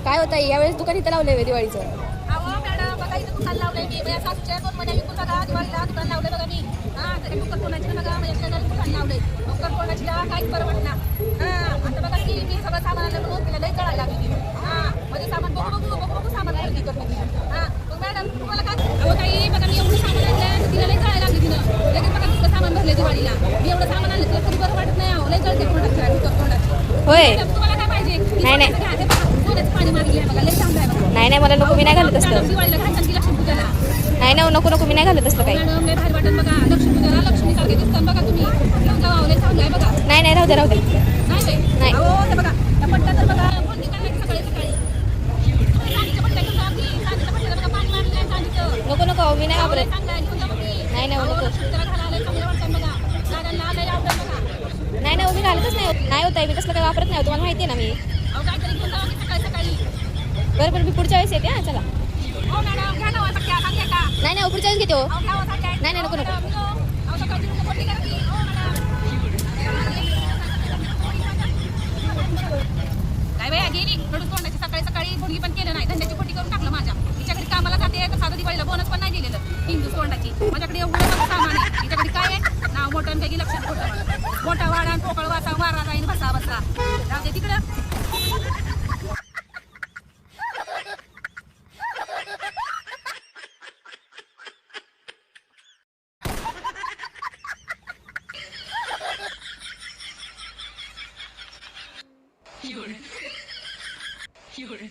काय होतं यावेळेस दुकान इथं लावलंय दिवाळीचं? अहो मॅडम बघा इथं दुकान लावलंय मी माझ्या सासूच्या 2 महिन्या विकून बघा दिवाळीला दुकान लावलंय बघा मी. तरी कुकर कोणाची बघा माझ्या शेजारी दुकान लावलंय. कुकर कोणाची काहीच परवडत ना. आता बघा की मी सगळं सामान आणलं म्हणून तिला लई जळायला लागली. म्हणजे सामान बघू सामान खरेदी करते ती. मग मॅडम तुम्हाला काय अहो ताई बघा मी एवढं सामान आणलं तिला लई जळायला लागली तिनं. लगेच बघा दुसरं सामान भरले दिवाळीला. मी एवढं सामान आणलं तिला कधी बरं वाटत नाही. अहो लई जळते कुकर. होय तुम्हाला काय पाहिजे? नाही पाणी मारली बघा लई चांगलं आहे बघा. नाही मला नको, मी नाही घालत असलं. दिवाळीला घालतात की लक्ष्मी पूजेला. नाही नको मी नाही घालत असलं काही. मॅडम लय भारी वाटत बघा लक्ष्मी पूजेला लक्ष्मी सारखे दिसतात बघा तुम्ही. घेऊन जावा लय चांगलं आहे बघा. नाही राहू दे नाही अहो ते बघा त्या पट्ट्या तर बघा कोणती करायची सकाळी चांदीच्या पट्ट्या घेऊन जा की चांदीच्या पट्ट्याला बघा पाणी मारलं आहे चांदीचं. नको मी नाही वापरत. चांगलं आहे घेऊन जा मग मी. नाही नको. त्याला घालायला चांगलं वाटतं बघा. दादांना लय आवडतं बघा. नाही मी घालतच नाही होत आहे. मी तसलं काही वापरत नाही, तुम्हाला माहिती आहे ना मी. अहो काहीतरी घेऊन जावा की सकाळी. बरं मी पुढच्या वेळेस येते. चला. हो मॅडम घ्या ना सगळ्या सांगते का. नाही पुढच्या वेळेस घेते हो. अहो घ्या सगळ्या. नाही नको. अहो सकाळची तुमचं पट्टी करा की. हो मॅडम. काय बाई गेली रडून तोंडाची सकाळी भुंगी पण केलं नाही. धंद्याची पोटी करून टाकलं माझ्या. तिच्या घरी कामाला जाते तर साधं दिवाळीला बोनस पण नाही दिलेलं. हिंदू तोंडाची माझ्याकडे एवढं सगळं सामान आहे. तिच्याकडे काय आहे नाव मोठं काही लक्षात खोटं मोठा वाडा पोकळ वासा मारा जाईन बसा जाऊ दे तिकडं.有人。